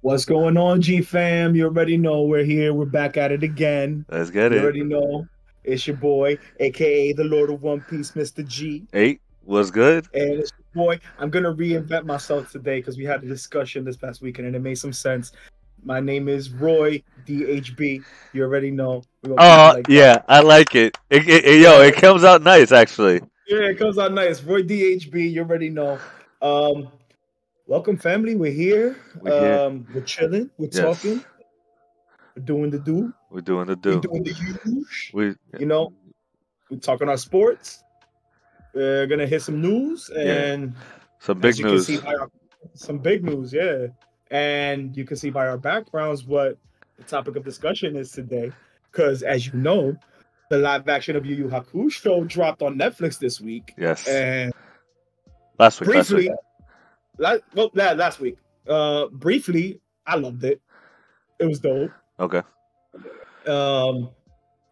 What's going on, G fam? You already know we're here. We're back at it again. Let's get You it. already know it's your boy, aka the Lord of One Piece, Mr. G. Eight was good. And it's your boy. I'm gonna reinvent myself today because we had a discussion this past weekend and it made some sense. My name is Roy D.H.B. You already know. We're gonna keep it Oh like that. yeah, I like it. Yo, Yeah, it comes out nice actually. yeah, it comes out nice. Roy D.H.B. You already know. Um, Welcome, family. We're here. We here. We're chilling. We're Yes, talking. We're doing the do. we're doing the We're do. doing the huge. We You know, we're talking our sports. We're gonna hit some news, yeah, and some as big you can see news. by some big news, yeah. And you can see by our backgrounds what the topic of discussion is today. Because as you know, the live action of Yu Yu Hakusho dropped on Netflix this week, Yes, and last week. Last week. briefly, last week, briefly, I loved it. It was dope. Okay. Um,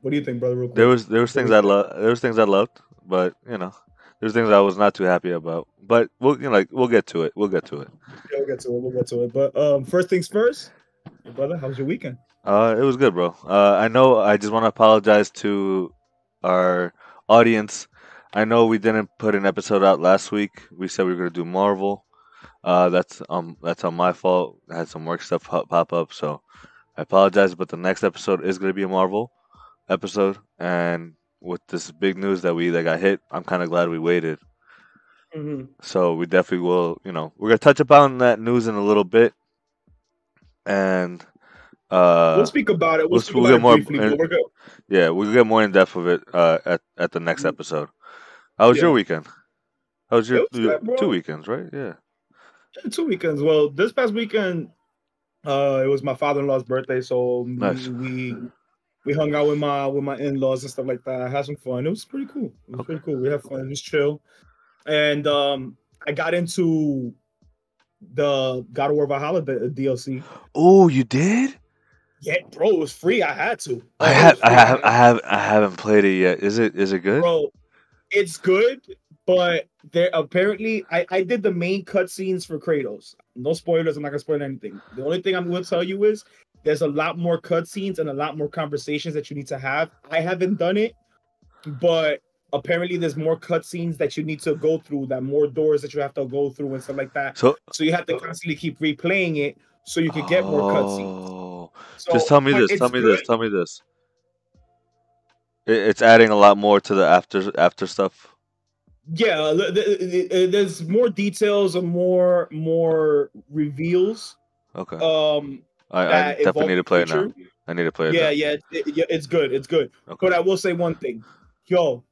what do you think, brother? Real There quick was there was before things we I start. love. There was things I loved, but there's things I was not too happy about. But we'll get to it. We'll get to it. Yeah, we'll get to it. We'll get to it. But first things first, hey, brother, how was your weekend? It was good, bro. I know. I just want to apologize to our audience. I know we didn't put an episode out last week. We said we were gonna do Marvel. That's on my fault. I had some work stuff pop up, so I apologize. But the next episode is gonna be a Marvel episode, and with this big news that got hit, I'm kind of glad we waited. Mm-hmm. So we definitely will. We're gonna touch upon that news in a little bit, and We'll uh, speak about it. We'll speak we'll about get it more. briefly, but we're good. Yeah, we'll get more in depth of it at the next episode. How was your Yeah, weekend? How was it your, was your good, two bro. weekends, right? Yeah. Yeah, 2 weekends. Well, this past weekend, it was my father-in-law's birthday, so Nice. we hung out with my in-laws and stuff like that. I had some fun. It was pretty cool. It was Okay. pretty cool. We had fun. It was chill, and I got into the God of War Valhalla DLC. Oh, you did? Yeah, bro, it was free. I had to. I It have was I free. I have had I have I haven't played it yet. Is it good? bro. It's good, but there apparently I did the main cutscenes for Kratos. No spoilers. I'm not gonna spoil anything. The only thing I'm going to tell you is there's a lot more cutscenes and a lot more conversations that you need to have. I haven't done it, but apparently there's more cutscenes that you need to go through, that more doors that you have to go through and stuff like that. So So you have to constantly keep replaying it so you could get more cutscenes. oh, just So, tell me but this. Tell it's me this. good. Tell me this. It's adding a lot more to the after stuff. Yeah, there's more details and more reveals Okay. um I that definitely involve need to the play it now. future. I need to play it Yeah, now. yeah, yeah, it's good. It's good. Okay. But I will say one thing. Yo,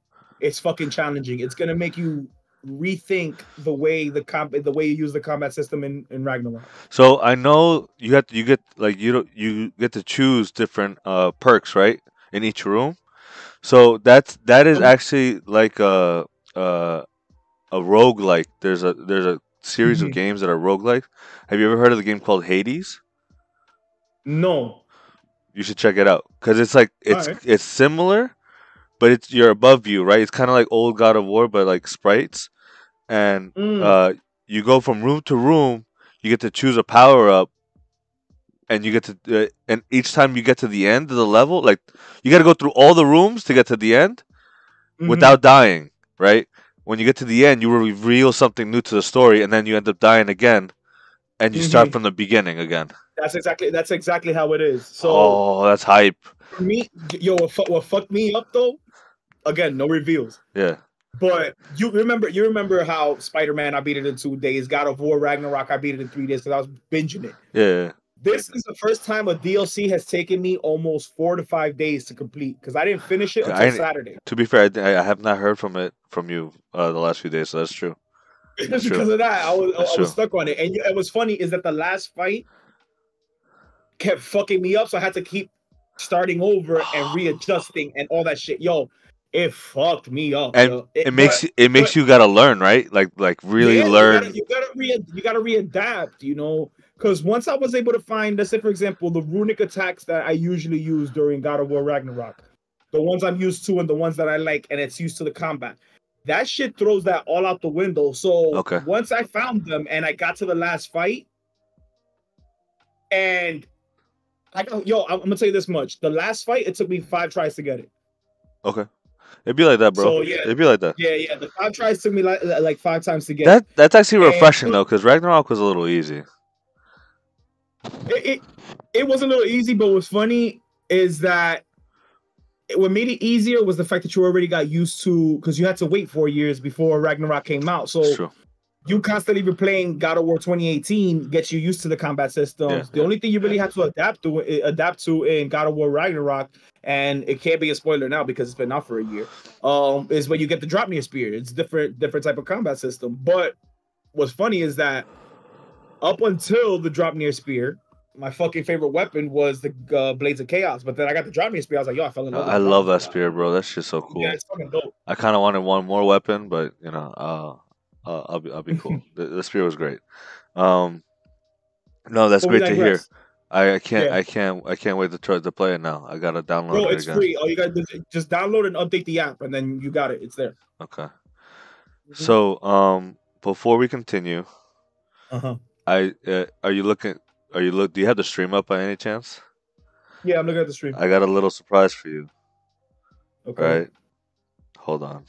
it's fucking challenging. It's gonna make you rethink the way you use the combat system in Ragnarok. So I know you get like you get to choose different perks, right? In each room. So that is actually like a a roguelike. There's a series of Mhm. games that are roguelike. Have you ever heard of the game called Hades? No. You should check it out because it's like All right. it's similar, but it's you're above view, right? It's kind of like old God of War, but like sprites, and Mm, you go from room to room. You get to choose a power up, and you get to and each time you get to the end of the level, like you got to go through all the rooms to get to the end hmm. without dying, right? When you get to the end, you reveal something new to the story, and then you end up dying again, and you start Hmm. from the beginning again. That's exactly how it is. So Oh, that's hype. for me, yo, what fucked me up though? Again, no reveals. Yeah, But you remember how Spider-Man I beat it in 2 days, God of War Ragnarok I beat it in 3 days because I was binging it. yeah. This is the first time a DLC has taken me almost 4 to 5 days to complete because I didn't finish it until I, Saturday. to be fair, I have not heard from you the last few days, so that's true. That's Just true. because of that, That's I was true. stuck on it. And it was funny is that the last fight kept fucking me up, so I had to keep starting over and readjusting and all that shit. Yo, it fucked me up, And yo. it But makes you gotta learn, right? Like really yeah, learn. you gotta readapt, you know. Because once I was able to find, let's say for example, the runic attacks that I usually use during God of War Ragnarok, the ones I'm used to and the ones that I like, and it's used to the combat. That shit throws that all out the window. So Okay. once I found them and I got to the last fight, And I'm gonna tell you this much: the last fight, it took me 5 tries to get it. Okay. It'd be like that, bro. So yeah, It'd be like that. yeah. The 5 tries took me like 5 times to get it. That's actually And refreshing though, because Ragnarok was a little easy. it was a little easy, but what's funny is that what made it easier was the fact that you already got used to, because you had to wait 4 years before Ragnarok came out. So True. you constantly replaying God of War 2018 gets you used to the combat systems. The only thing you really have to adapt to in God of War Ragnarok, and it can't be a spoiler now because it's been out for a year, is when you get the drop near spear. It's different type of combat system. But what's funny is that up until the drop near spear, my fucking favorite weapon was the Blades of Chaos. But then I got the drop near spear. I was like, yo, I fell in love with I the love drop that spear, bro. That's just so cool. Yeah, it's fucking dope. I kind of wanted one more weapon, but I'll be cool. The spear was great. No, that's But we great to hear. digress. I can't Yeah. I can't wait to try to play it now. I gotta download Bro, it it's again. free. All you gotta do is just download and update the app, and then you got it. It's there. Okay. So before we continue, Uh-huh. are you looking? Do you have the stream up by any chance? Yeah, I'm looking at the stream. I got a little surprise for you. Okay. Right. Hold on.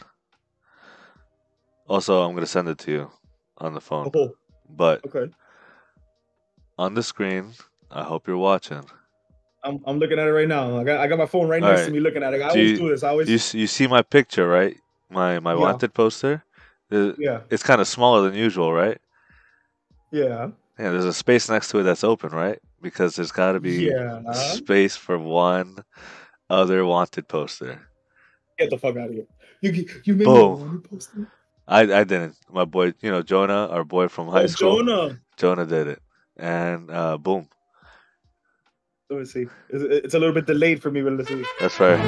Also, I'm gonna send it to you on the phone. Oh, But okay. on the screen, I hope you're watching. I'm looking at it right now. I got my phone right All next right. to me looking at it. I always do this. I always You see my picture, right? My Yeah. wanted poster. Yeah. It's kind of smaller than usual, right? Yeah. Yeah, there's a space next to it that's open, right? Because there's got to be Yeah. space for one other wanted poster. Get the fuck out of here. You made me Boom. want to post it. I didn't. My boy, Jonah, our boy from high school. Jonah. Jonah did it, and boom. Let me see. It's a little bit delayed for me, but let's see. That's right.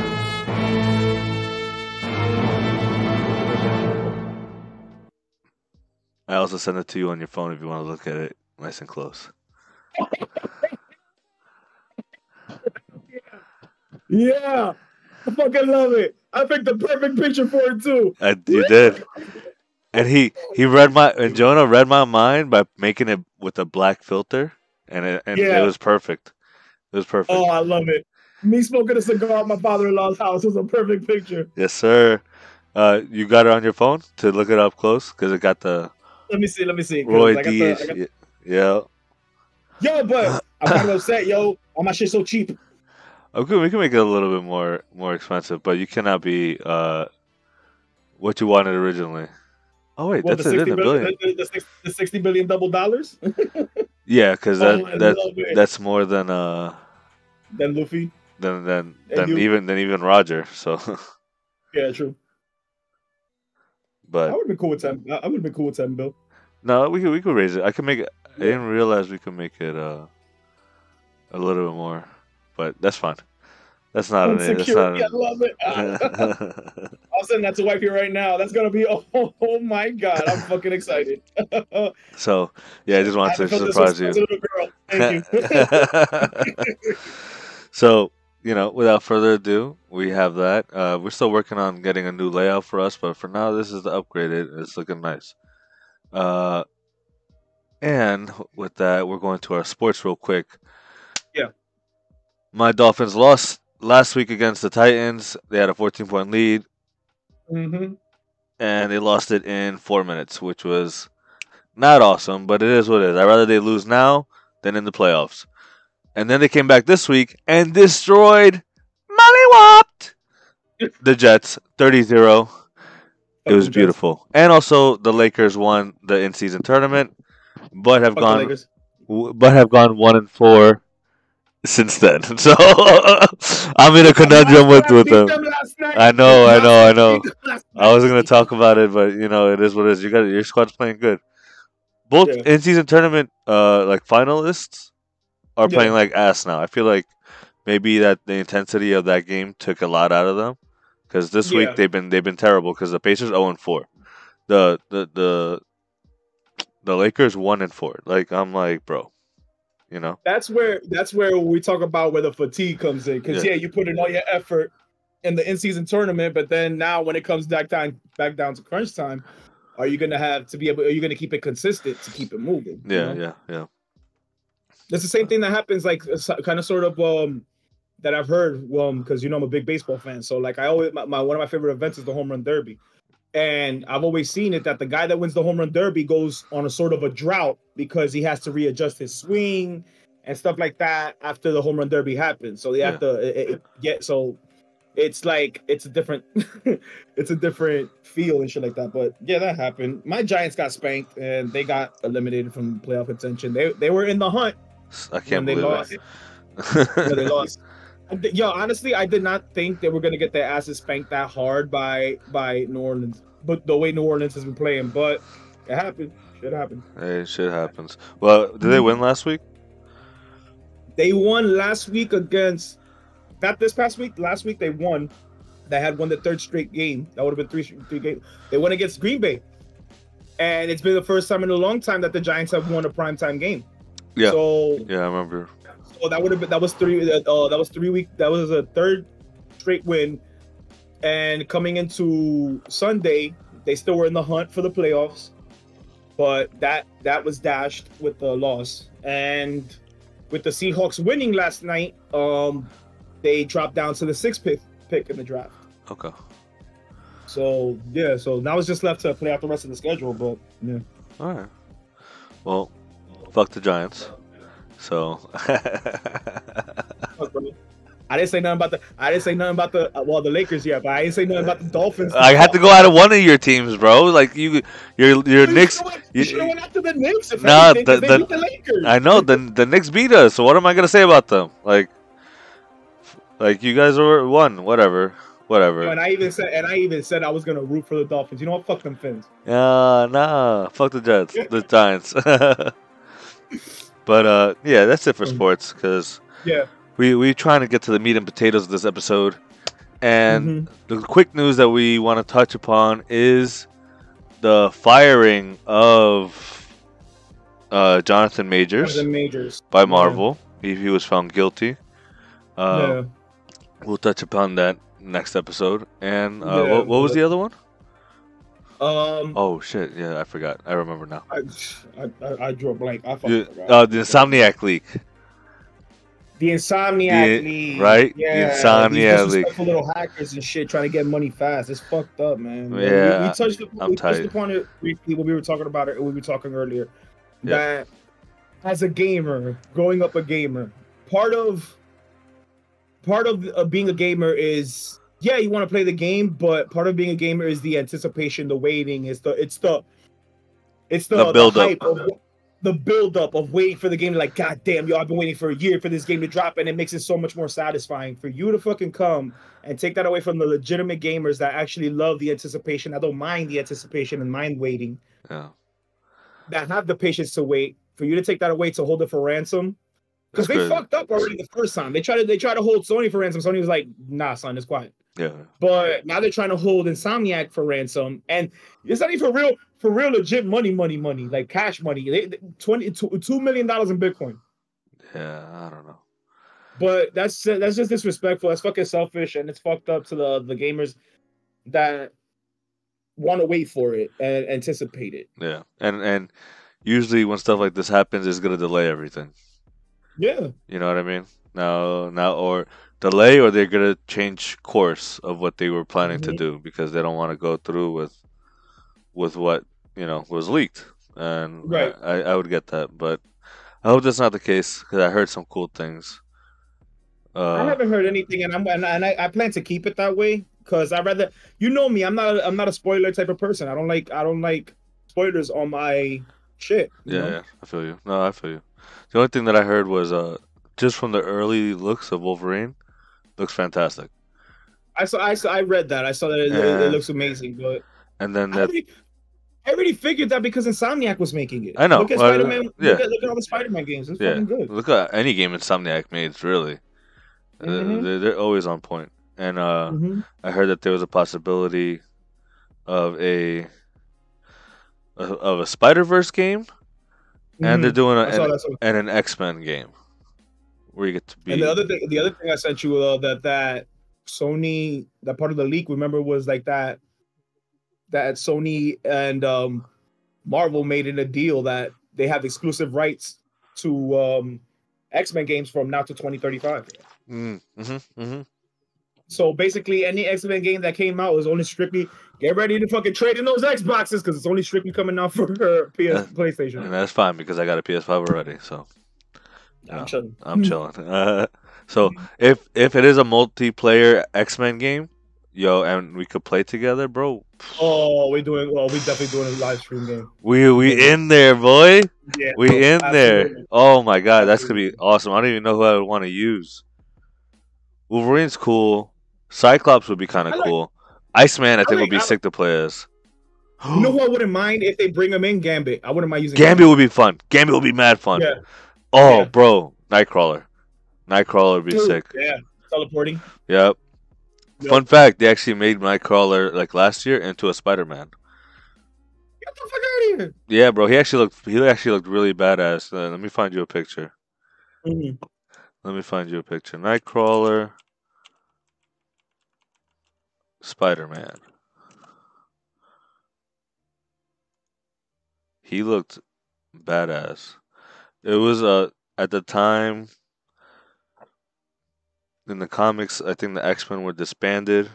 I also sent it to you on your phone if you want to look at it nice and close. Yeah. I fucking love it. I picked the perfect picture for it too. You did. And Jonah read my mind by making it with a black filter, and it was perfect. It was perfect. Oh, I love it. Me smoking a cigar at my father-in-law's house was a perfect picture. Yes, sir. You got it on your phone to look it up close because it got the. Let me see. Roy D.H.B. Yeah. Yo, but I'm kind of upset, yo. All my shit so cheap. Okay, we can make it a little bit more expensive, but you cannot be what you wanted originally. Oh wait, Well, that's it in a billion. The $60 billion double dollars. Yeah, because that's more than Luffy. Than even Roger. So. Yeah, true. But I would have been cool with 10. I would have been cool with 10 bill. No, we could raise it. I could make it. Yeah. I didn't realize we could make it a little bit more, but that's fine. That's not an. That's not I love it. I'll send that to wifey right now. That's gonna be. Oh my god! I'm fucking excited. So yeah, I just wanted to surprise you. Little girl. Thank you. So without further ado, we have that. We're still working on getting a new layout for us, but for now, this is the upgraded. It's looking nice. And with that, we're going to our sports real quick. Yeah. My Dolphins lost last week against the Titans. They had a 14-point lead. Mm-hmm. And they lost it in 4 minutes, which was not awesome, but it is what it is. I'd rather they lose now than in the playoffs. And then they came back this week and destroyed mollywopped the Jets 30-0. It was beautiful. And also the Lakers won the in-season tournament, but have gone 1-4 since then. So I'm in a conundrum with them. I know. I wasn't gonna talk about it, but it is what it is. Your squad's playing good. Both in-season tournament like finalists are playing like ass now. I feel like maybe that the intensity of that game took a lot out of them because this week they've been terrible because the Pacers 0-4, the Lakers 1-4. Like I'm like, bro. That's where we talk about where the fatigue comes in. Because you put in all your effort in the in-season tournament, but then now when it comes back down to crunch time, are you gonna keep it consistent to keep it moving? Yeah. It's the same thing that happens, like kind of sort of that I've heard, because I'm a big baseball fan. So like I always my one of my favorite events is the home run derby. And I've always seen it that the guy that wins the home run derby goes on a sort of a drought because he has to readjust his swing and stuff like that after the home run derby happens. So they have to get so it's like it's a different it's a different feel and shit like that. But yeah, that happened. My Giants got spanked and they got eliminated from playoff contention. They were in the hunt I can't when they believe lost. it. When they lost. Yo, honestly, I did not think they were gonna get their asses spanked that hard by New Orleans, but the way New Orleans has been playing, but it happened. Shit happened. Hey, shit happens. Well, did they win last week? They won last week against not this past week. Last week they won. They had won the third straight game. That would have been three games. They won against Green Bay, and it's been the first time in a long time that the Giants have won a primetime game. Yeah. So yeah, I remember. So that would have been that was 3 weeks. That was a third straight win, and coming into Sunday, they still were in the hunt for the playoffs, but that was dashed with the loss. And with the Seahawks winning last night, they dropped down to the sixth pick in the draft. Okay. So yeah, so now it's just left to play out the rest of the schedule. But yeah. All right. Well, fuck the Giants. So I didn't say nothing about the Lakers yet, but I didn't say nothing about the Dolphins. I had to go out of one of your teams, bro. Like your Knicks. You should have went after the Knicks. If Nah, anything, 'cause they beat the Lakers. I know the Knicks beat us. So what am I gonna say about them? Like you guys were won. Whatever. And I even said I was gonna root for the Dolphins. You know what? Fuck them Fins. Nah. Fuck the Jets. The Giants. But yeah, that's it for sports. Cause we trying to get to the meat and potatoes of this episode, and the quick news that we want to touch upon is the firing of Jonathan Majors by Marvel. He was found guilty. We'll touch upon that next episode. And what was the other one? Oh shit! Yeah, I forgot. I remember now. I drew a blank. I the Insomniac League. The Insomniac League, right? Yeah, the Insomniac League. For little hackers and shit trying to get money fast. It's fucked up, man. Yeah, we touched upon it briefly when we were talking about it. When we were talking earlier, that as a gamer, growing up a gamer, part of being a gamer is. Yeah, you want to play the game, but part of being a gamer is the anticipation, the waiting, it's the build hype up. The build up of waiting for the game. Like, God damn, yo, I've been waiting for a year for this game to drop, and it makes it so much more satisfying for you to fucking come and take that away from the legitimate gamers that actually love the anticipation. I don't mind the anticipation and mind waiting. Yeah. That have the patience to wait. For you to take that away to hold it for ransom. Because they fucked up already the first time. They tried to hold Sony for ransom. Sony was like, nah, son, it's quiet. Yeah. But now they're trying to hold Insomniac for ransom. And it's not even for real legit money, like cash money. $2 million in Bitcoin. Yeah, I don't know. But that's just disrespectful. That's fucking selfish, and it's fucked up to the gamers that want to wait for it and anticipate it. Yeah. And usually when stuff like this happens, it's gonna delay everything. Yeah. You know what I mean? Now or delay, or they're gonna change course of what they were planning to do because they don't want to go through with what was leaked. And right. I would get that, but I hope that's not the case because I heard some cool things. I haven't heard anything, and I plan to keep it that way because I rather me. I'm not a spoiler type of person. I don't like spoilers on my shit. Yeah, I feel you. No, I feel you. The only thing that I heard was just from the early looks of Wolverine, looks fantastic. I read that. I saw that it looks amazing, but and then I already figured that because Insomniac was making it. I know. Look at Spider-Man. Look at all the Spider-Man games. It's fucking good. Look at any game Insomniac made. Really, they're always on point. And I heard that there was a possibility of a Spider-Verse game. And they're doing an X-Men game where you get to be. And the other thing I sent you that Sony, that part of the leak, remember, was like that Sony and Marvel made in a deal that they have exclusive rights to X-Men games from now to 2035. Mm-hmm. So basically, any X-Men game that came out was only strictly get ready to fucking trade in those Xboxes because it's only strictly coming out for PlayStation. And that's fine because I got a PS5 already, so I'm chilling. I'm chilling. So if it is a multiplayer X-Men game, yo, and we could play together, bro. Oh, we're doing. Well, we definitely doing a live stream game. We in there, boy. Yeah, We bro, in there. absolutely, Oh my god, that's gonna be absolutely. awesome. I don't even know who I would want to use. Wolverine's cool. Cyclops would be kind of I like. cool. Iceman, I I think, would like. be sick to play as. You know who I wouldn't mind if they bring him in? Gambit. I wouldn't mind using Gambit Gambit. would be fun. Gambit would be mad fun. Yeah, Oh, yeah. bro, Nightcrawler. Nightcrawler would be Dude, sick. yeah. Teleporting. Yep. Yep. Fun fact: they actually made Nightcrawler like last year into a Spider-Man. Get the fuck out of here. Yeah, bro. He actually looked really badass. Let me find you a picture. Mhm. Let me find you a picture. Nightcrawler, Spider-Man. He looked badass. It was at the time in the comics, I think the X-Men were disbanded,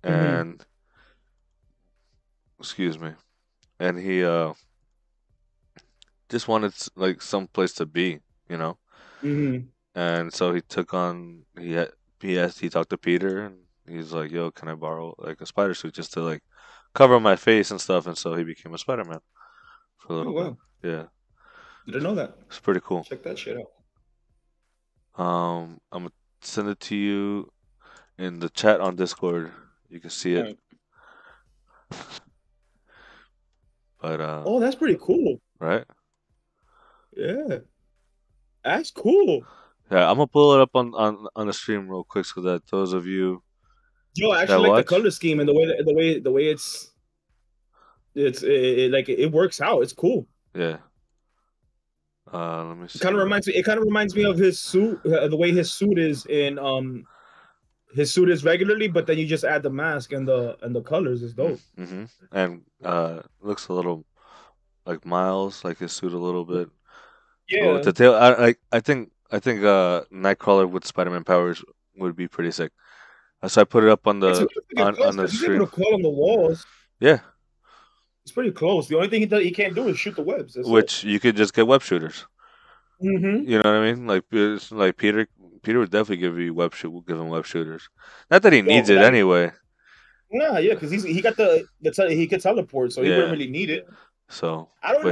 Mhm. and excuse me, and he just wanted like some place to be, you know. Mhm. And so he took on he talked to Peter, and he's like, "Yo, can I borrow like a spider suit just to like cover my face and stuff?" And so he became a Spider-Man for a Oh little bit. wow. Yeah, Didn't know that. it's pretty cool. Check that shit out. I'm gonna send it to you in the chat on Discord. You can see All it, right. but Oh, that's pretty cool. right? Yeah, that's cool. Yeah, I'm gonna pull it up on the stream real quick so that those of you Yo, I that actually like the watch, color scheme and the way it like it works out. It's cool. yeah. Let me It kind see. of reminds me. It kind of reminds me of his suit, the way his suit is in his suit is regularly, but then you just add the mask and the colors is dope. Mm-hmm. And looks a little like Miles, like his suit a little bit. Oh, with Yeah, the tail, I think Nightcrawler with Spider-Man powers would be pretty sick. So I put it up on it's the pretty close on the because he's able stream. to crawl on the walls. Yeah, It's pretty close. The only thing he can't do is shoot the webs. That's it. which you could just get web shooters. Mm-hmm. You know what I mean? Like it's like Peter would definitely give him web shooters. Not that he Yo, needs it anyway. nah, yeah, because he got he could teleport, so he wouldn't Yeah. really need it. So, I don't but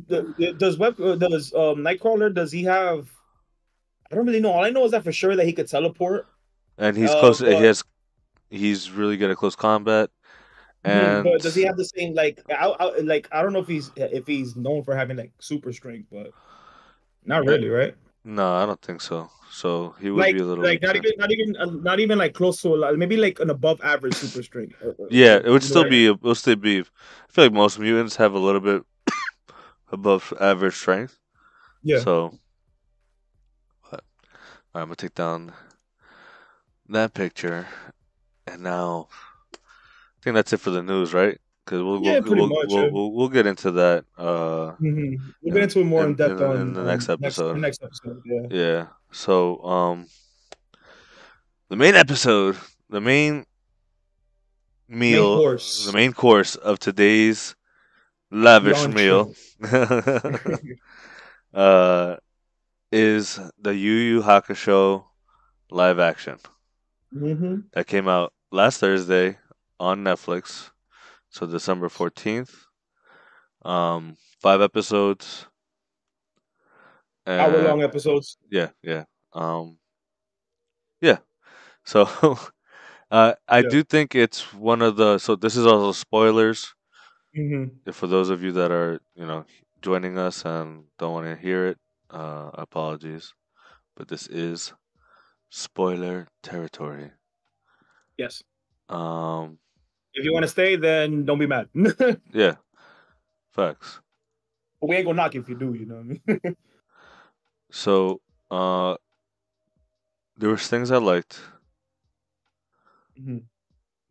know. Does Nightcrawler does he have? I don't really know. All I know is that for sure that he could teleport. and he's close. But He's really good at close combat, but and does he have the same like I don't know if he's known for having like super strength, but not uh, really, right? no, I don't think so. So he would be a little Like different. not even like close to maybe like an above average super strength. Yeah, it would You know what I mean? it would still be. I feel like most mutants have a little bit above average strength. Yeah. So, but, I'm gonna take down that picture, and now I think that's it for the news, right? Because Yeah, pretty much. we'll get into that We'll get into it more in depth in the next episode. next episode. Yeah. Yeah. So the main episode, the main Main meal, the course. main course of today's lavish The meal, entree. uh, is the Yu Yu Hakusho live action Mm-hmm. that came out last Thursday on Netflix. So December 14th. 5 episodes, Hour and long episodes. yeah. Um, yeah. So I Yeah. do think it's one of the. So this is also spoilers Mm-hmm. for those of you that are joining us and don't want to hear it. Apologies, but this is spoiler territory. Yes. Um, If you want to stay, then don't be mad. But yeah, facts. we ain't gonna knock you if you do. You know what I mean? So there was things I liked. Mm-hmm.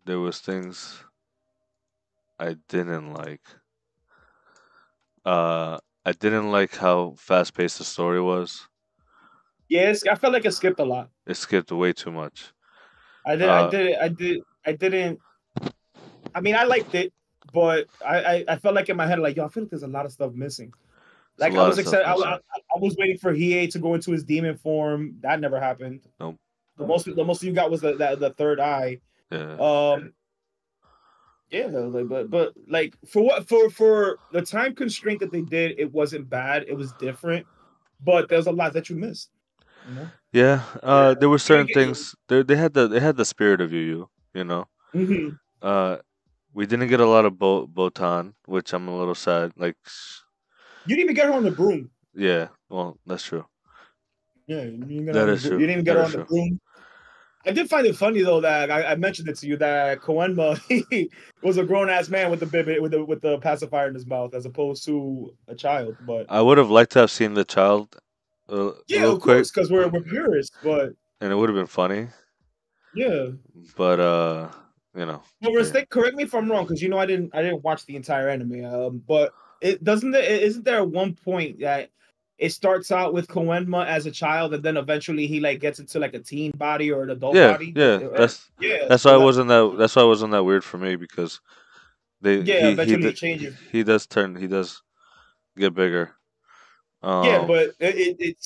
There was things I didn't like. I didn't like how fast paced the story was. Yes, I felt like it skipped a lot. It skipped way too much. I did. I Uh, did. I did. I didn't. I mean, I liked it, but I felt like in my head, like, yo, I feel like there's a lot of stuff missing. it's a Like I lot was of stuff excited. missing. I was waiting for Hiei to go into his demon form. That never happened. Nope. The most you got was the third eye. Yeah. Um, yeah, though, like, but like for the time constraint that they did, it wasn't bad. It was different, but there's a lot that you missed. You know, Yeah. There were you didn't certain get. things. They had the spirit of Yu. You know. Mhm. Uh, we didn't get a lot of Botan, which I'm a little sad. Like, You didn't even get her on the broom. yeah. Well, that's true. Yeah, you didn't get her That on the is broom. You true. didn't even get That her is on the true. broom. I did find it funny though that I mentioned it to you that Koenma he was a grown ass man with the bib with the pacifier in his mouth as opposed to a child. But I would have liked to have seen the child yeah, real of quick, course, because we're purists. But and it would have been funny. yeah, But you know, but they, mistake. Correct me if I'm wrong, because you know I didn't watch the entire anime. But it doesn't. Isn't there one point that it starts out with Koenma as a child, and then eventually he like gets into like a teen body or an adult yeah, body? yeah. Yeah. That's why So it that wasn't that. That's why it wasn't that weird for me because they yeah, eventually it changes. he does get bigger. Yeah, Um, but it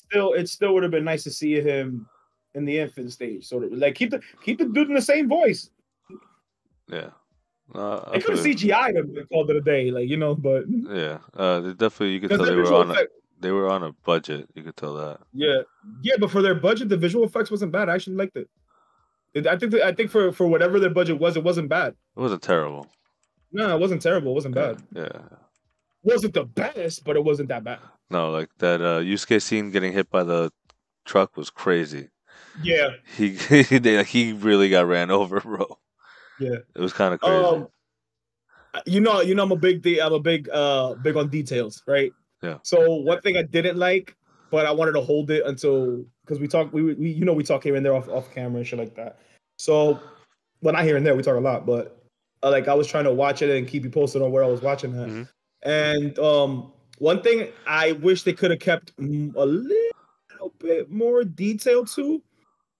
still would have been nice to see him in the infant stage. Sort of like keep the dude in the same voice. yeah. I They could have feel CGI'd him and called it a day, like but yeah. They definitely you could because tell their visual effect, they were on a budget. You could tell that. yeah, yeah, but for their budget, the visual effects wasn't bad. I actually liked it. I think for whatever their budget was, it wasn't bad. It wasn't terrible. No, it wasn't terrible. It wasn't Yeah, bad. yeah. Wasn't the best, but it wasn't that bad. No, like that Yusuke scene getting hit by the truck was crazy. Yeah, He really got ran over, bro. yeah. It was kind of crazy. Um, I'm I'm a big on details, right? Yeah. So one thing I didn't like, but I wanted to hold it until because we talk here and there off camera and shit like that. So well, not here and there, we talk a lot, but like I was trying to watch it and keep you posted on where I was watching that. Hmm. And one thing I wish they could have kept a little bit more detail to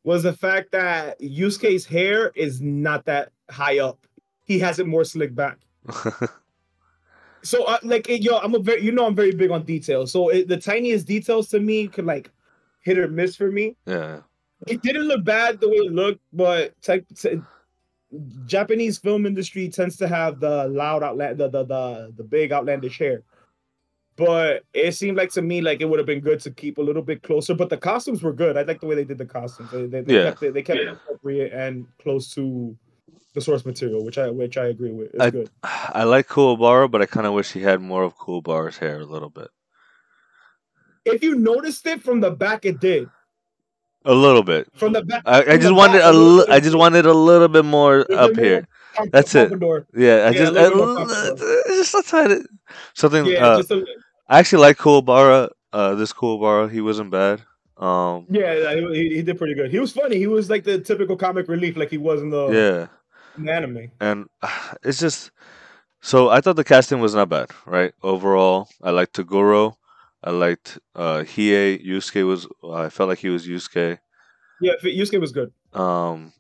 was the fact that Yusuke's hair is not that high up. He has it more slick back. So I'm a very I'm very big on details. So the tiniest details to me could like hit or miss for me. Yeah. It didn't look bad the way it looked, but Japanese film industry tends to have the loud outland the big outlandish hair. But it seemed like to me like it would have been good to keep a little bit closer. But the costumes were good. I like the way they did the costumes. They Yeah. kept it appropriate and close to the source material, which I agree with. It's I good. I like Kuwabara, but I kind of wish he had more of Kuwabara's hair a little bit. If you noticed it from the back, it did. A little bit. From the back, I just wanted I just wanted a little bit more a up little more here. That's it. pompadour. Yeah, Yeah, a little bit more pompadour. just a tiny something. Yeah, just a I actually like Kuwabara. This Kuwabara, he wasn't bad. yeah. He did pretty good. He was funny. He was like the typical comic relief, like he was Yeah, in the anime. and it's just so I thought the casting was not bad, right? Overall, I liked Toguro. I liked Hiei. Yusuke was. I felt like he was Yusuke. Yeah, Yusuke was good. Um,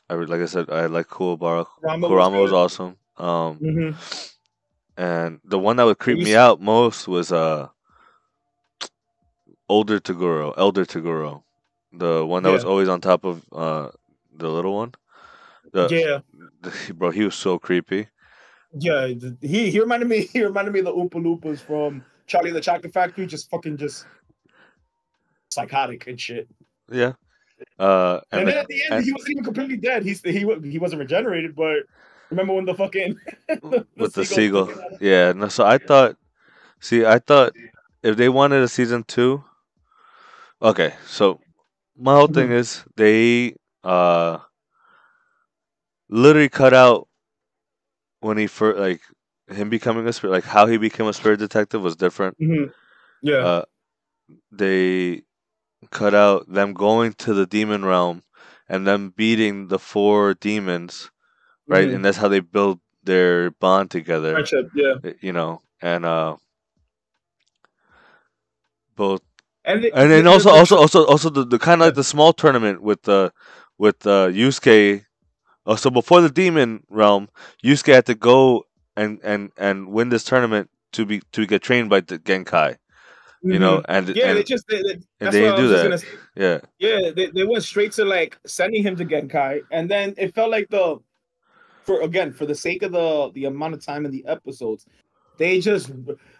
like I said, I like Kuwabara. Rama was Kurama was good. awesome. Mm-hmm. And the one that would creep me out most was Elder Toguro, the one that was Yeah, always on top of the little one. The, yeah, bro, he was so creepy. yeah. He reminded me. He reminded me of the Oompa Loompas from Charlie and the Chocolate Factory. Just psychotic and shit. Yeah. And then at the end, he wasn't even completely dead. He wasn't regenerated, but remember when the fucking the with the seagulls took seagull. it out? Yeah. No, so I thought. See, I thought if they wanted a season two, okay. So my whole thing Mhm. is they literally cut out when he first like him becoming a spirit, like how he became a spirit detective was different. Mhm. Yeah. Uh, they cut out them going to the demon realm and them beating the four demons, right? And Mhm. that's how they build their bond together, Friendship. Yeah. and both. And And then also the kind of like the small tournament with Yusuke. Oh, so before the demon realm, Yusuke had to go and win this tournament to get trained by the Genkai. You know, yeah, and that's they what didn't I do was just that. gonna say. Yeah, Yeah, they went straight to like sending him to Genkai, and then it felt like for the sake of the amount of time in the episodes, they just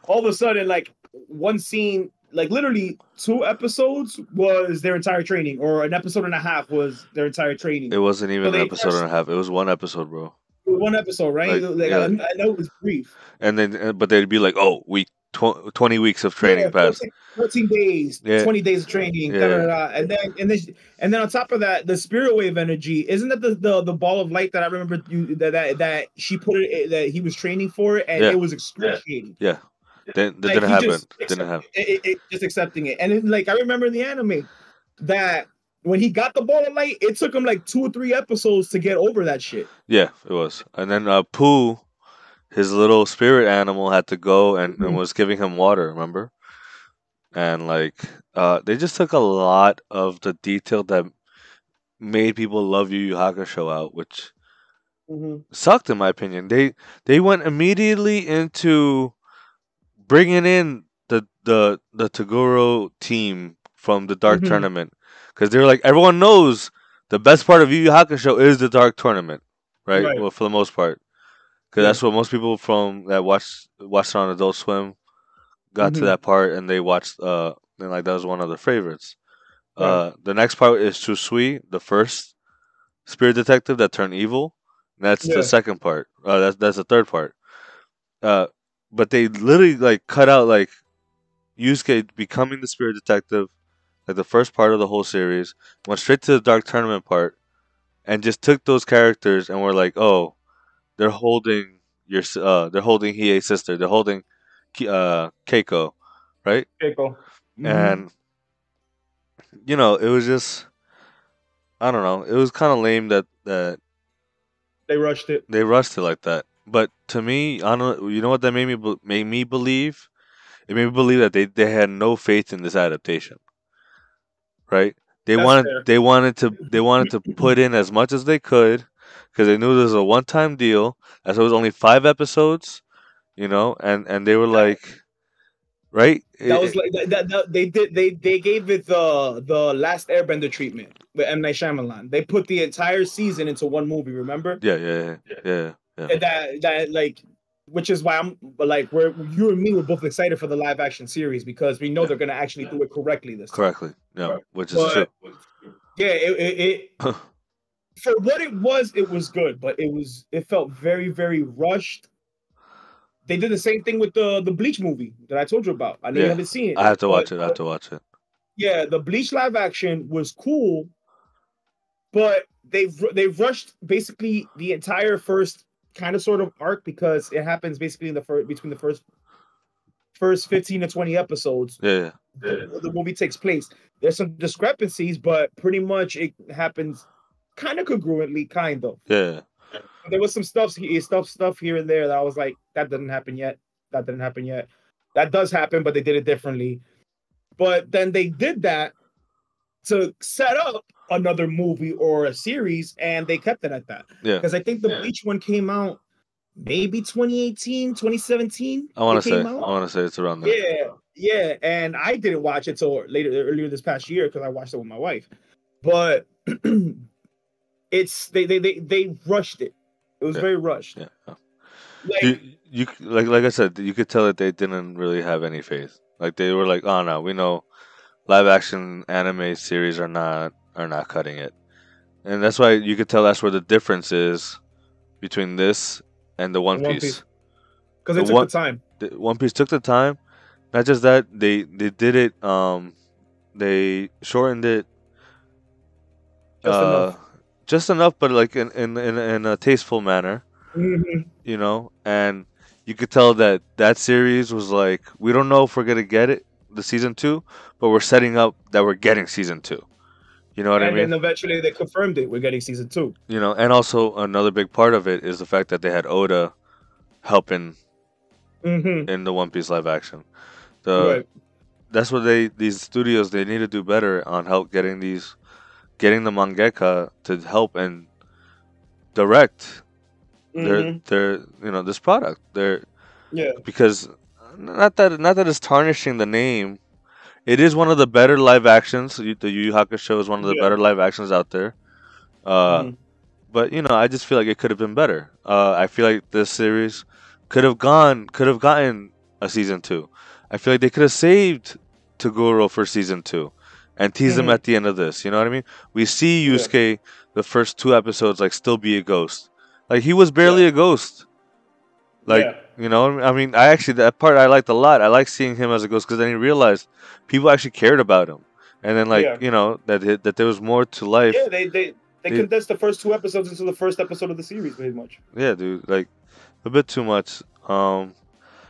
all of a sudden like one scene, like literally 2 episodes was their entire training, or an episode and a half was their entire training. it wasn't So even an they episode and rushed a half. It was one episode, bro. 1 episode, right? Like Like yeah, I know it was brief. and then but they'd be like, oh, 20 weeks of training Yeah, passed. 14 days, Yeah, 20 days of training, da, da, yeah, da. And then on top of that, the spirit wave energy, isn't that the ball of light that I remember you that she put it that he was training for it, and yeah, it was excruciating. yeah. That Like didn't he happen. just Didn't happen. just accepting it. And then, like I remember in the anime that when he got the ball of light, it took him like 2 or 3 episodes to get over that shit. Yeah, it was. And then Pooh, his little spirit animal, had to go and was giving him water. Remember? And like they just took a lot of the detail that made people love Yu Yu Hakusho out, which sucked in my opinion. They went immediately into bringing in the Toguro team from the Dark Tournament, because they're like, everyone knows the best part of Yu Yu Hakusho is the Dark Tournament, right? Right. Well, for the most part, because that's what most people from that watched on Adult Swim got to that part, and they watched and like that was one of their favorites. Right. The next part is Chusui, the first spirit detective that turned evil. That's the Yeah. second part. That's the third part. Uh, but they literally like cut out like Yusuke becoming the spirit detective, like the first part of the whole series, went straight to the Dark Tournament part, and just took those characters and were like, oh, they're holding they're holding Hiei's sister, they're holding Keiko, right? Keiko. And you know, it was just, I don't know, it was kind of lame that They rushed it. they rushed it like that. But to me, I don't. You know what that made me believe? It made me believe that they had no faith in this adaptation. Right? That's fair. They wanted to put in as much as they could because they knew this was a one time deal. As it was only 5 episodes, you know, and they were like, right? That was like they gave it the last Airbender treatment with M Night Shyamalan. They put the entire season into one movie. Remember? Yeah. And that like, which is why I'm like, we're you and me were both excited for the live action series because we know they're gonna actually do it correctly this time. Correctly, yeah, which is true. Yeah, it for what it was good, but it felt very, very rushed. They did the same thing with the Bleach movie that I told you about. I know you haven't seen it. I have to watch it. I have to watch it. Yeah, the Bleach live action was cool, but they've rushed basically the entire first kind of sort of arc because it happens basically in between the first 15 to 20 episodes. Yeah. The movie takes place. There's some discrepancies, but pretty much it happens kind of congruently, kind of. Yeah. There was some stuff here and there that I was like, that didn't happen yet. That didn't happen yet. That does happen, but they did it differently. But then they did that to set up another movie or a series, and they kept it at that. Yeah. Because I think the Bleach one came out maybe 2018, 2017. I want to say it's around there. Yeah. And I didn't watch it till earlier this past year because I watched it with my wife. But it's they rushed it. It was very rushed. Yeah. Like you like I said, you could tell that they didn't really have any faith. Like they were like, oh no, we know live action anime series are not cutting it, and that's why you could tell that's where the difference is between this and the One Piece. Because it took the time. One Piece took the time. Not just that, they did it. They shortened it. Just enough, but like in a tasteful manner. You know, and you could tell that series was like, we don't know if we're gonna get it the season 2, but we're setting up that we're getting season 2. You know what I mean? And eventually they confirmed it. We're getting season 2. You know, and also another big part of it is the fact that they had Oda helping in the One Piece live action. The that's what these studios they need to do better on help getting the mangaka to help and direct their this product. Yeah. Because not that it's tarnishing the name. It is one of the better live actions. The Yu Yu Hakusho is one of the Yeah. better live actions out there. Uh, but I just feel like it could have been better. I feel like this series could have gotten a season 2. I feel like they could have saved Toguro for season 2 and tease him at the end of this. You know what I mean? We see Yeah. Yusuke the first 2 episodes like still be a ghost. Like he was Yeah. barely a ghost. Like Yeah. I mean, I actually that part I liked a lot. I like seeing him as a ghost because then he realized people actually cared about him, and then Yeah. that there was more to life. Yeah. They condensed the first 2 episodes into the first episode of the series, pretty much. Yeah, dude, like a bit too much.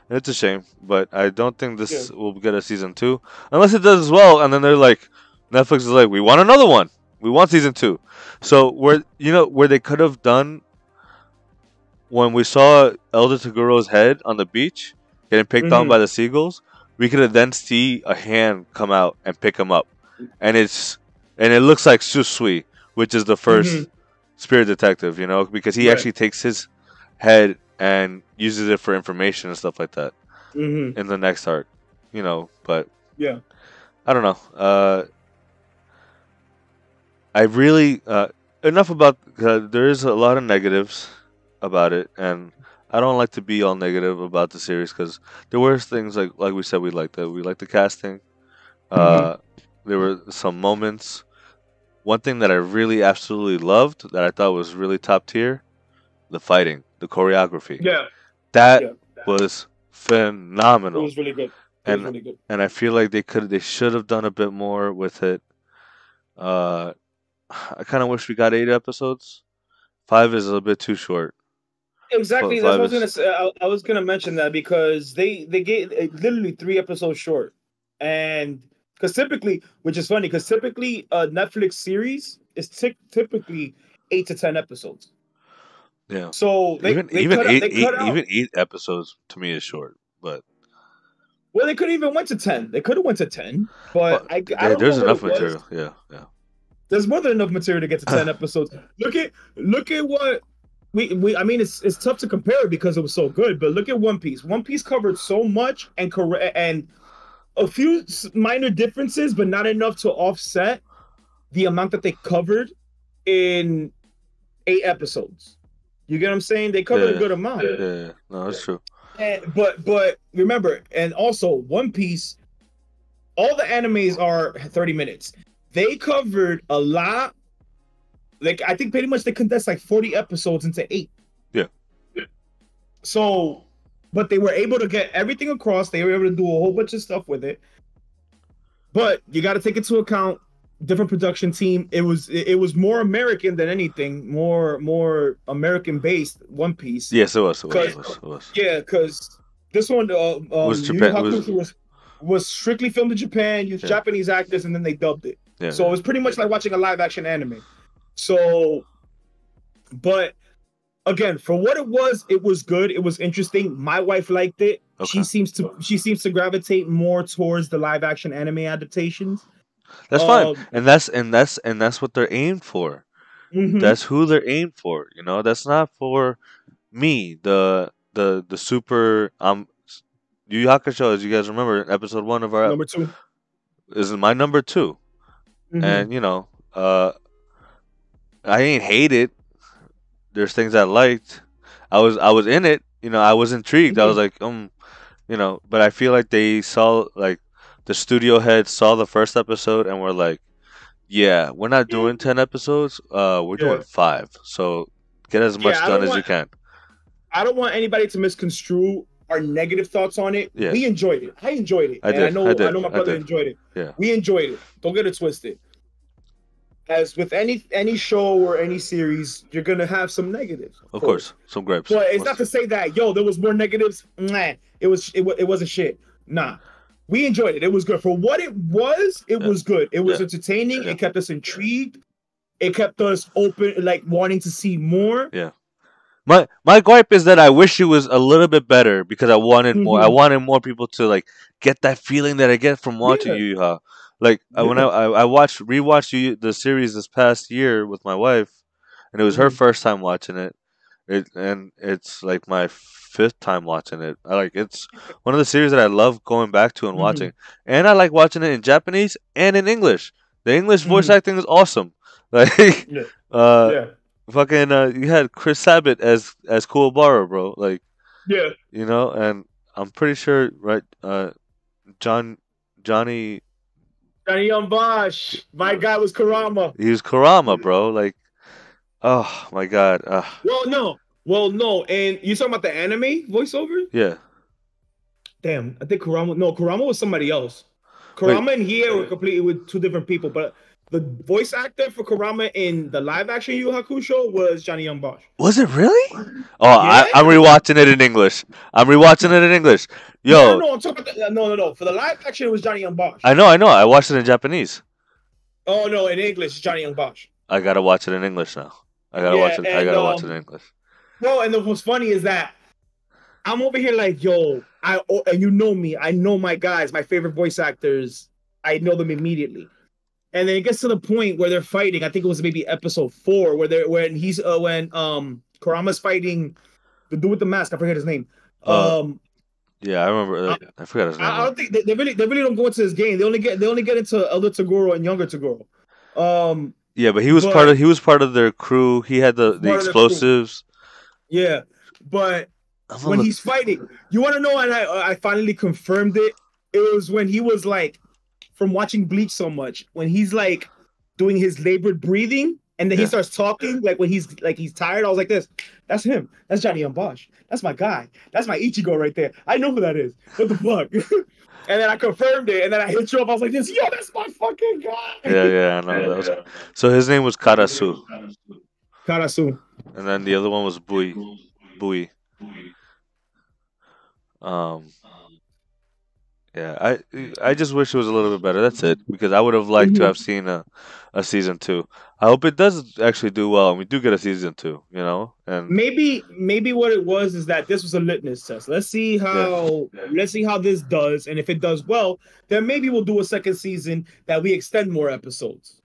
It's a shame, but I don't think this will get a season 2 unless it does as well. And then they're like, Netflix is like, we want another one. We want season 2. So where they could have done when we saw Elder Togoro's head on the beach getting picked on by the seagulls, we could have then see a hand come out and pick him up, and it looks like Susui, which is the first spirit detective, because he actually takes his head and uses it for information and stuff like that in the next arc, But yeah, I don't know. I really enough about there is a lot of negatives about it, and I don't like to be all negative about the series because there were things like we said we liked the casting. There were some moments. One thing that I really absolutely loved that I thought was really top tier, the fighting, the choreography. Yeah, that was phenomenal. It was really good. Was really good. And I feel like they should have done a bit more with it. I kind of wish we got 8 episodes. 5 is a bit too short. Exactly. That's what I was gonna say. I was gonna mention that because they gave literally 3 episodes short, and because typically, which is funny, because typically a Netflix series is typically 8 to 10 episodes. Yeah. So even 8 episodes to me is short, but well, they could have even went to 10. They could have went to 10, but I don't there's know enough material. Yeah. There's more than enough material to get to 10 episodes. Look at what we I mean, it's tough to compare it because it was so good, but look at One Piece. One Piece covered so much and a few minor differences, but not enough to offset the amount that they covered in 8 episodes. You get what I'm saying? They covered a good amount. Yeah. No, that's true. But remember, and also One Piece, all the animes are 30 minutes. They covered a lot. Like I think pretty much they condensed like 40 episodes into 8. Yeah. So, but they were able to get everything across. They were able to do a whole bunch of stuff with it. But you got to take into account different production team. It was more American than anything. More American based One Piece. Yes, it was. Yeah, because this one was Japan. Was strictly filmed in Japan. Used Japanese actors, and then they dubbed it. Yeah. So it was pretty much like watching a live action anime. So, but again, for what it was good. It was interesting. My wife liked it. Okay. She seems to gravitate more towards the live action anime adaptations. That's fine, and that's what they're aimed for. That's who they're aimed for. That's not for me. The super Yu Yu Hakusho, as you guys remember, episode 1 of our number 2 is my number 2, and I ain't hate it. There's things I liked. I was in it. I was intrigued. I was like, but I feel like they saw like the studio head saw the first episode and were like, yeah, we're not doing 10 episodes. We're doing 5. So get as much done as you can. I don't want anybody to misconstrue our negative thoughts on it. Yeah. We enjoyed it. I enjoyed it. I know my brother enjoyed it. Yeah. We enjoyed it. Don't get it twisted. As with any show or any series, you're gonna have some negatives. Of course, some gripes. But it's not to say that there was more negatives. Nah, it wasn't shit. Nah, we enjoyed it. It was good for what it was. It was good. It was entertaining. It kept us intrigued. It kept us open, like wanting to see more. Yeah. My gripe is that I wish it was a little bit better because I wanted more. I Hmm. wanted more people to like get that feeling that I get from watching Yeah, Yu Yu Ha. Like when yeah. I watched rewatched the series this past year with my wife, and it was her Hmm. first time watching it. It's like my fifth time watching it. I like it's one of the series that I love going back to and Hmm. watching, and I like watching it in Japanese and in English. The English voice Hmm. acting is awesome. Like, Yeah, uh, yeah, fucking you had Chris Sabat as Kuwabara, bro. Like, yeah. and I'm pretty sure, right? John Johnny, Johnny Young Bosch. My guy was Karama. he was Kurama, bro. Like, oh my god, Well, no. Well, no. And you talking about the anime voiceover? yeah. Damn, I think Kurama. No, Kurama was somebody else. Wait, Kurama and Hiei were completely with two different people. But the voice actor for Kurama in the live action Yu Hakusho was Johnny Young Bosch. was it really? Oh, Yeah. I'm rewatching it in English. I'm rewatching it in English. No, no, Yo, no. I'm talking about no. For the live action, it was Johnny Young Bosch. I know. I watched it in Japanese. Oh no, in English, it's Johnny Young Bosch. I gotta watch it in English now. I gotta Yeah, watch it. I and gotta watch it in English. no, and what's funny is that I'm over here like, yo, and you know me, I know my guys, my favorite voice actors, I know them immediately. And then it gets to the point where they're fighting. I think it was maybe episode 4, where they're when Kurama's fighting the dude with the mask. I forget his name. Uh, Um, yeah, I remember. I, I forgot his name I though. don't think they really don't go into this game. They only get into elder Tagoro and younger Tagoro. Um, Yeah, but but he was part of their crew. He had the part of the crew. explosives. Yeah, but I'm gonna when look. he's fighting, you want to know, and I finally confirmed it. It was when he was like, from watching Bleach so much, when he's like doing his labored breathing, and then he Yeah, starts talking like when he's tired. I was like, this, that's him. That's Johnny Young Bosch. That's my guy. That's my Ichigo right there. I know who that is. What the fuck? And then I confirmed it, and then I hit you up. I was like, this, yo, that's my fucking guy. yeah. I know that was. So his name was Karasu, Karasu. and then the other one was Bui. Um, yeah, I just wish it was a little bit better. That's it, because I would have liked to Mhm. have seen a season two. I hope it does actually do well, and we do get a season two. And Maybe what it was is that this was a litmus test. yeah, Let's see how this does, and if it does well, then maybe we'll do a second season that we extend more episodes.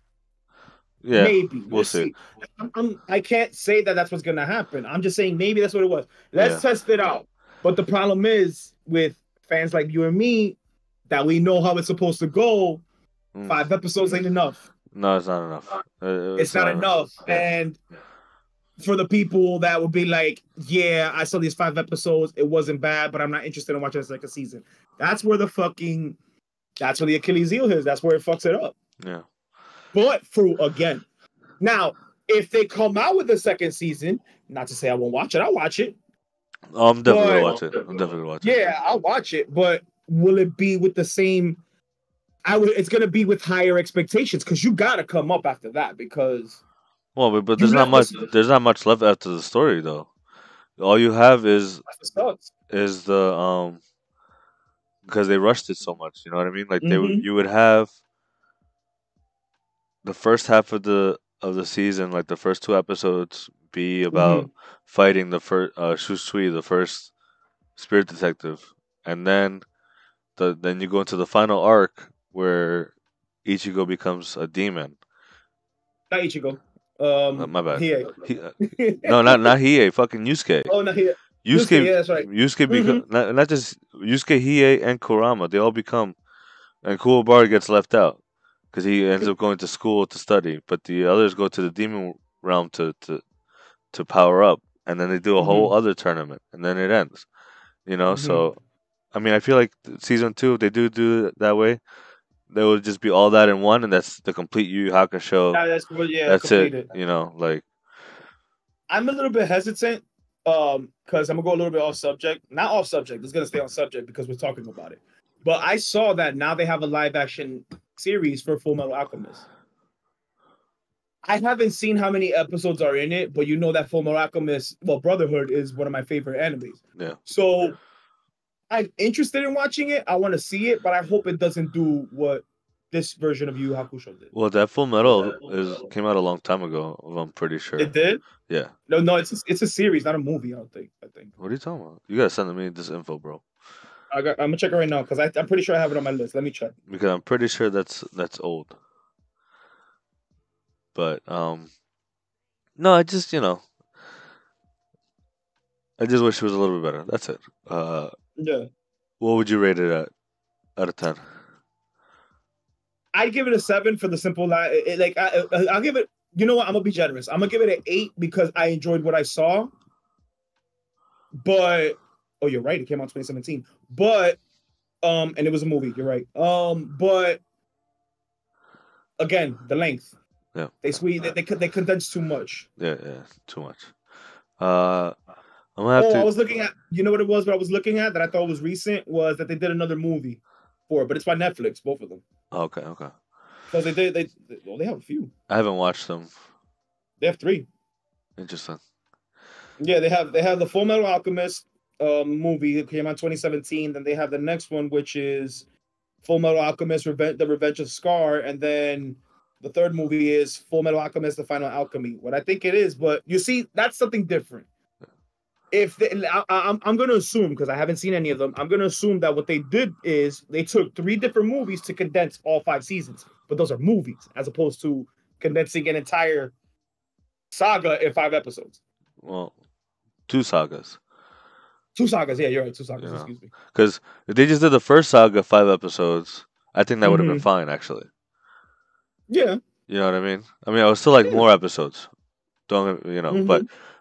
yeah, Maybe we'll we'll see. see. I can't say that that's what's gonna happen. I'm just saying maybe that's what it was. Yeah, Let's test it out. But the problem is with fans like you and me that we know how it's supposed to go. mm. 5 episodes ain't enough. No, it's not enough. It's It's not not enough. enough, Yeah, and for the people that would be like, yeah, I saw these 5 episodes, it wasn't bad, but I'm not interested in watching the second season. That's where that's where the Achilles heel is. That's where it fucks it up. yeah. But again, now if they come out with a second season, not to say I won't watch it, I'll watch it. Oh, I'm definitely gonna But watch it. I'm definitely gonna watch it. yeah, I'll watch it. But will it be with the same? It's gonna be with higher expectations because you gotta come up after that because Well, but you there's not left much. this. There's not much left after the story, though. All you have Sucks. is the because they rushed it so much. You know what I mean? Like Mm-hmm. you would have the first half of the season, like the first 2 episodes, be Mm-hmm. about fighting the first Shusui, the first spirit detective, and then you go into the final arc where Ichigo becomes a demon. Not Ichigo. My bad. Here. He, no, not Hiei. Fucking Yusuke. Oh, not here. Yusuke, Yusuke yeah, that's right. Yusuke Mm-hmm. become not just Yusuke, Hiei, and Kurama. They all become, and Kuwabara gets left out because he ends up going to school to study, but the others go to the demon realm to power up, and then they do a whole Mm-hmm. other tournament, and then it ends. Mm-hmm. So I mean, I feel like season two, if they do it that way, there would just be all that in one, and that's the complete Yu Yu Hakusho. That's what, yeah, That's it. completed. Like I'm a little bit hesitant, because I'm gonna go a little bit off subject. Not off subject. It's gonna stay on subject because we're talking about it. But I saw that now they have a live action series for Full Metal Alchemist. I haven't seen how many episodes are in it, but you know that Full Metal Alchemist, well, Brotherhood is one of my favorite animes. yeah, So I'm interested in watching it. I want to see it, but I hope it doesn't do what this version of Yu Yu Hakusho did. Well, that Full Metal came out a long time ago. I'm pretty sure. It did? Yeah. No, it's a series, not a movie. I think. What are you talking about? You gotta send me this info, bro. I'm gonna check it right now because I'm pretty sure I have it on my list. Let me check. Because I'm pretty sure that's old. But no, I just I just wish it was a little bit better. That's it. Yeah, What would you rate it at out of 10? I'd give it a 7 for the simple I'll give it. You know what? I'm gonna be generous. I'm gonna give it an 8 because I enjoyed what I saw. But you're right. It came out 2017. But and it was a movie. You're right. But again, the length. Yeah. They condensed too much. Yeah, too much. I'm gonna have to. I was looking at. You know what it was? What I was looking at that I thought was recent was that they did another movie for it, but it's by Netflix. Both of them. Okay. Because they have a few. I haven't watched them. They have 3. Interesting. Yeah, they have the Full Metal Alchemist movie that came out 2017. Then they have the next one, which is Full Metal Alchemist: The Revenge of Scar, and then the third movie is Full Metal Alchemist: The Final Alchemy. What I think it is, but you see, that's something different. I'm going to assume, because I haven't seen any of them, I'm going to assume that what they did is they took 3 different movies to condense all 5 seasons. But those are movies, as opposed to condensing an entire saga in 5 episodes. Well, 2 sagas. 2 sagas, yeah, you're right. 2 sagas, excuse me. Because if they just did the first saga 5 episodes, I think that would have been fine, actually. Yeah. You know what I mean? I mean, I would still like more episodes.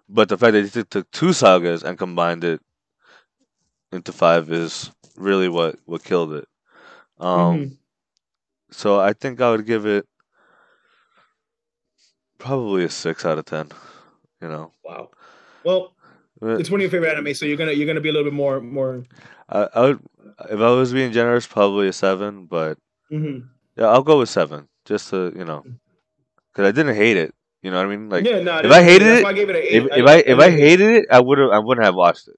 But the fact that they took 2 sagas and combined it into 5 is really what killed it. So I think I would give it probably a 6 out of 10. Wow. Well, it's one of your favorite anime, so you're gonna be a little bit more. I would, if I was being generous, probably a 7. But yeah, I'll go with 7 just to because I didn't hate it. You know what I mean? Like, yeah, no, if I hated it, I gave it an 8. if I hated it, I wouldn't have watched it.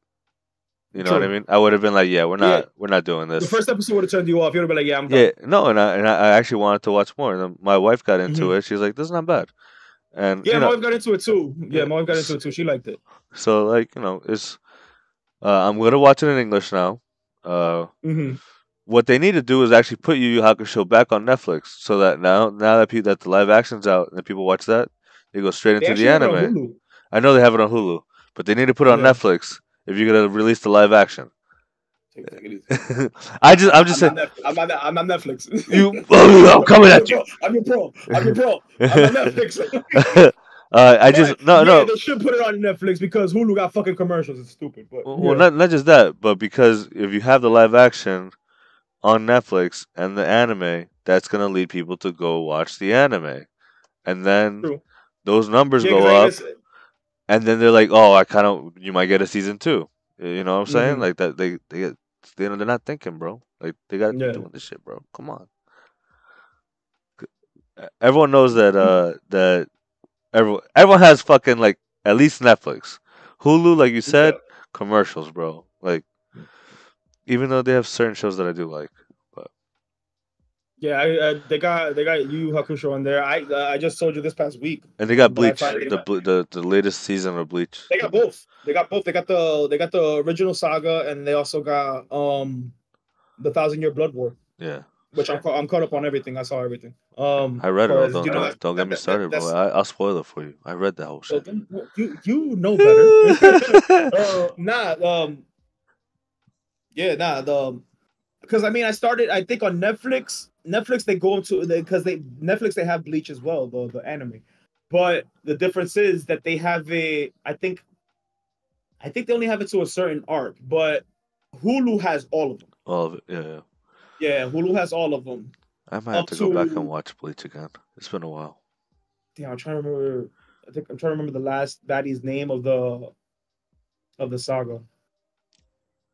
You know what I mean? I would have been like, yeah, we're not doing this. The first episode would have turned you off. You'd have been like, yeah, I'm done. Yeah, no, and I actually wanted to watch more. And then my wife got into it. She's like, this is not bad. And yeah, my wife got into it too. Yeah, my wife got into it too. She liked it. So like, it's I'm gonna watch it in English now. What they need to do is actually put Yu Yu Hakusho back on Netflix, so that now that that the live action's out and people watch that, they go straight into the anime. I know they have it on Hulu, but they need to put it on Netflix if you're gonna release the live action. I'm just saying. I'm not Netflix. I'm coming at you. I'm your pro. I'm not Netflix. No. They should put it on Netflix because Hulu got fucking commercials. It's stupid. But well, not just that, but because if you have the live action on Netflix and the anime, that's gonna lead people to go watch the anime, and then those numbers go up, and then they're like, "Oh, you might get a season 2." You know what I'm saying? Like that, they're not thinking, bro. Like they gotta be doing this shit, bro. Come on. Everyone knows that everyone has fucking like at least Netflix, Hulu, like you said, commercials, bro. Like even though they have certain shows that I do like, but yeah, they got Yu Yu Hakusho on there. I just told you this past week, and they got Bleach, the latest season of Bleach. They got both. They got the original saga, and they also got the 1,000-Year Blood War. Yeah. Which I'm caught up on everything. I saw everything. I read it all. Don't get me started, bro. I'll spoil it for you. I read the whole shit. You know better. Because I think on Netflix they go into because Netflix they have Bleach as well, the anime. But the difference is that they have I think they only have it to a certain arc, but Hulu has all of them. All of it, yeah. Yeah, Hulu has all of them. I might have to go back and watch Bleach again. It's been a while. Yeah, I'm trying to remember. I'm trying to remember the last baddie's name of the saga.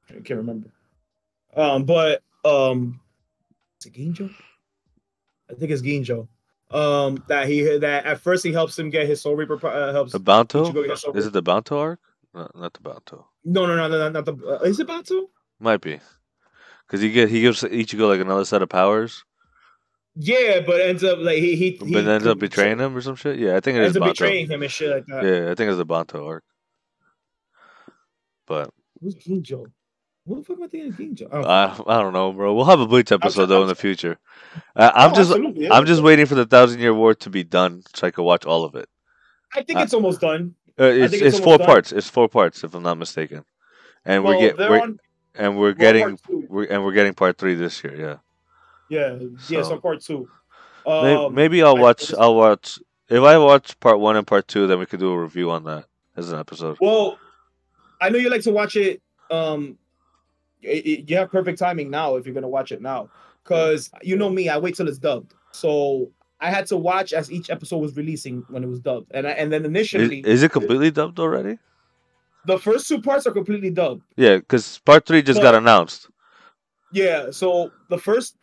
I can't remember. But is it Ginjo? I think it's Ginjo. That at first he helps him get his Soul Reaper. Helps the Banto. Is it the Banto arc? No, not the Banto. No, not the. Is it Banto? Might be. Because he gives Ichigo like another set of powers. Yeah, but ends up like But ends up betraying him or some shit. Yeah, I think it is ends up Banto. betraying him and shit like that. Yeah, I think it's the Banto arc. But Who's Ginjo? Who the fuck am I thinking of Ginjo? Oh, I don't know, bro. We'll have a Bleach episode though in the future. I'm oh, just absolutely. I'm just waiting for the 1,000-Year War to be done so I can watch all of it. I think it's almost done. I think It's almost 4 parts. It's 4 parts if I'm not mistaken. And Well, they're on. we're We're on getting part two. we're getting part 3 this year. Yeah. Yeah, it's So on part two. maybe I'll watch if I watch part 1 and part 2, then we could do a review on that as an episode. Well, I know you like to watch it. You have perfect timing now if you're gonna watch it now, because you know me, I wait till it's dubbed. So I had to watch as each episode was releasing when it was dubbed, and then initially Is it completely dubbed already? the first 2 parts are completely dubbed. Yeah, because part 3 just got But announced. yeah, so the first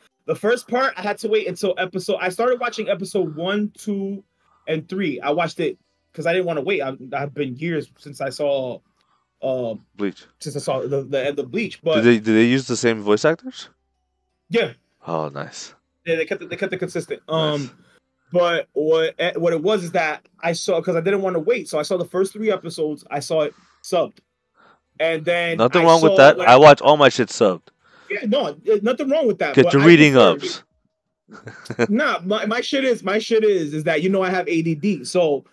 part I had to wait until episode. I started watching episode 1, 2, and 3. I watched it because I didn't want to wait. I've been years since I saw Bleach. since I saw the end of Bleach. Did But they use the same voice actors? yeah, Oh, nice. yeah, they kept it consistent. Nice. But what it was is that I saw, because I didn't want to wait, so I saw the first 3 episodes. I saw it subbed, and then Nothing I wrong with saw that. when I watch all my shit subbed. yeah, no, nothing wrong with that. Get But your I reading prefer, ups. nah, my shit is that I have ADD, so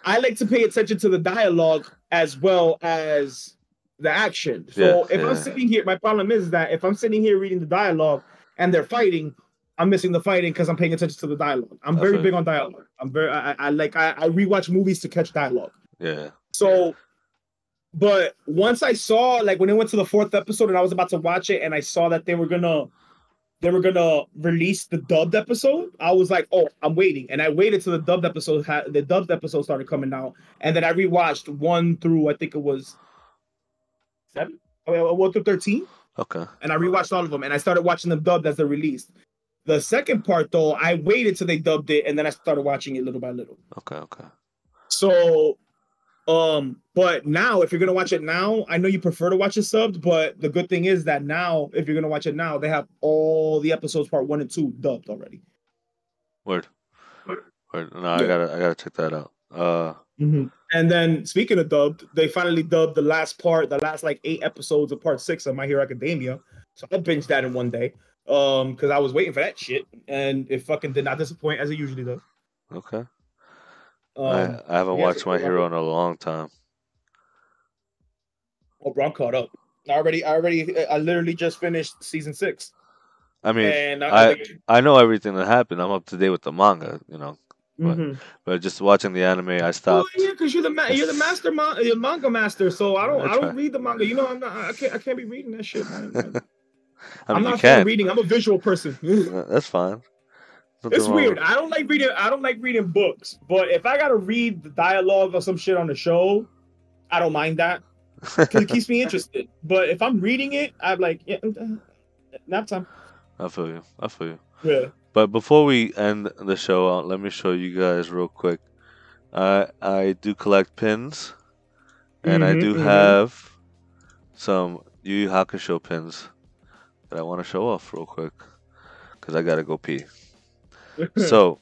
I like to pay attention to the dialogue as well as the action. So if I'm sitting here, my problem is that if I'm sitting here reading the dialogue and they're fighting, I'm missing the fighting because I'm paying attention to the dialogue. I'm very big on dialogue. I rewatch movies to catch dialogue. Yeah. So, but once I saw, like, when it went to the 4th episode and I was about to watch it and I saw that they were gonna release the dubbed episode, I was like, oh, I'm waiting. And I waited till the dubbed episode started coming out. And then I rewatched 1 through, I think it was 7? 1 through 13. Okay. And I rewatched all of them. And I started watching them dubbed as they're released. The second part, though, I waited till they dubbed it. And then I started watching it little by little. Okay. So, but now, if you're gonna watch it now, I know you prefer to watch it subbed, but the good thing is that now, if you're gonna watch it now, they have all the episodes part 1 and 2 dubbed already. Word. No, yeah. I gotta check that out. And then speaking of dubbed, they finally dubbed the last like 8 episodes of part 6 of My Hero Academia. So I binged that in one day. Because I was waiting for that shit, and it fucking did not disappoint as it usually does. Okay. I haven't watched My Hero in a long time. Oh, bro, I'm caught up. I literally just finished season 6. I mean, and I know everything that happened. I'm up to date with the manga, you know. But just watching the anime, I stopped. Well, yeah, because you're the manga master. So I don't read the manga. You know, I can't be reading that shit, man. I'm not for reading. I'm a visual person. That's fine. It's weird. I don't like reading books, but if I gotta read the dialogue or some shit on the show, I don't mind that because it keeps me interested. But if I'm reading it, I'm like, yeah, nap time. I feel you. Yeah. But before we end the show, let me show you guys real quick. I do collect pins, and I do have some Yu Hakusho pins that I want to show off real quick because I gotta go pee. So,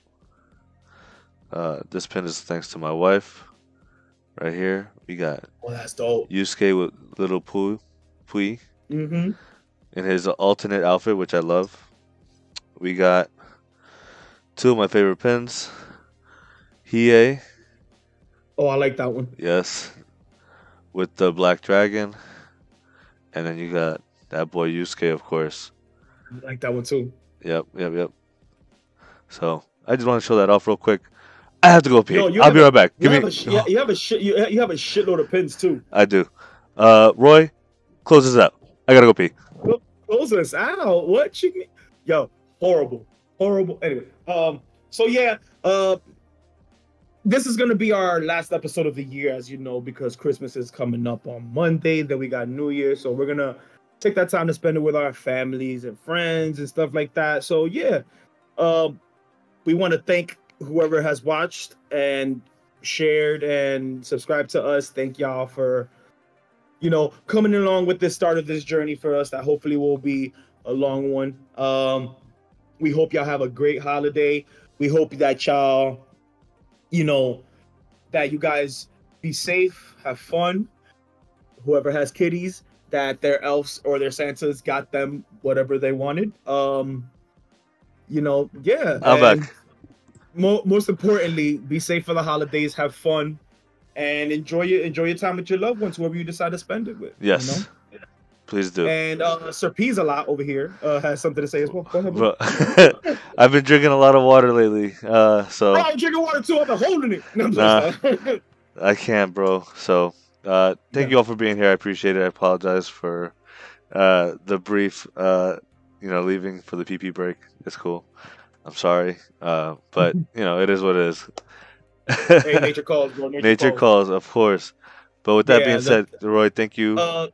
this pin is thanks to my wife. Right here, we got that's dope. Yusuke with little Pui in his alternate outfit, which I love. We got 2 of my favorite pins. Hiei. Oh, I like that one. Yes, with the black dragon, and then you got that boy Yusuke, of course. I like that one too. Yep. So I just want to show that off real quick. I have to go pee. I'll be right back. You have a shitload of pins too. I do. Roy, close this out. I gotta go pee. Close this out. What you mean? Yo, horrible. Anyway, so yeah, this is gonna be our last episode of the year, as you know, because Christmas is coming up on Monday. Then we got New Year, so we're gonna take that time to spend it with our families and friends and stuff like that. So yeah, we want to thank whoever has watched and shared and subscribed to us. Thank y'all for, coming along with this start of this journey for us that hopefully will be a long one. We hope y'all have a great holiday. We hope that y'all, that you guys be safe, have fun. Whoever has kitties, that their elves or their Santas got them whatever they wanted. Yeah, I'm and back. most importantly, be safe for the holidays, have fun, and enjoy your time with your loved ones, whoever you decide to spend it with. Yes, please do. And Sir P's a lot over here has something to say as well. Go ahead, bro. Bro, I've been drinking a lot of water lately. Bro, So I'm drinking water too. I've been holding it. No, I'm nah, just I can't, bro. So thank yeah. you all for being here. I appreciate it. I apologize for the brief, leaving for the PP break. It's cool. I'm sorry, but it is what it is. Hey, nature calls, bro. Nature Nature calls. calls, of course. But with that being Yeah. said, Roy, thank you. Uh,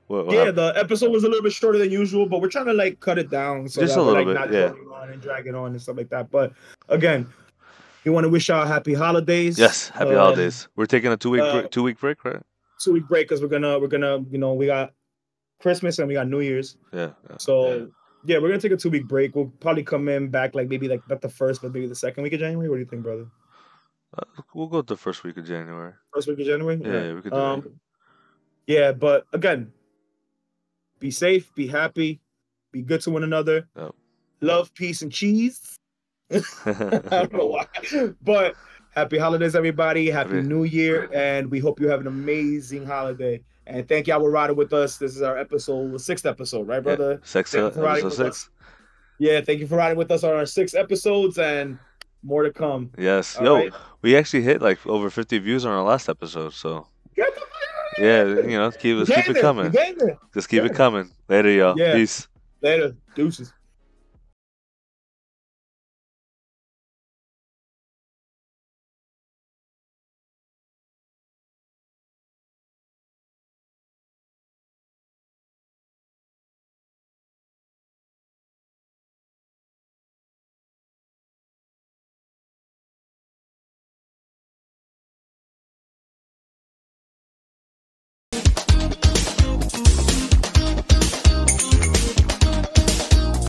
What yeah. happened? The episode was a little bit shorter than usual, but we're trying to like cut it down so Just that a we're little like bit, not yeah. dragging on and dragging on and stuff like that. But again, we want to wish y'all happy holidays. Yes, happy holidays. We're taking a 2 week Uh, 2 week break, right? 2 week break because we're gonna we got Christmas and we got New Year's. Yeah. So yeah, we're gonna take a 2 week break. We'll probably come in back like maybe like not the first, but maybe the second week of January. What do you think, brother? We'll go the first week of January. First week of January? Yeah, All right. we could do that. Yeah, but again, be safe, be happy, be good to one another. Yep. Love, peace, and cheese. I don't know why. But happy holidays, everybody. Happy New Year. And we hope you have an amazing holiday. And thank y'all for riding with us. This is our sixth episode, right, brother? Yeah, Episode 6. Yeah, thank you for riding with us on our 6 episodes and more to come. Yes. All Yo, right? we actually hit like over 50 views on our last episode, so Get the yeah, let's keep it coming. Get there. Just keep it coming. Later, y'all. Yeah. Peace. Later. Deuces.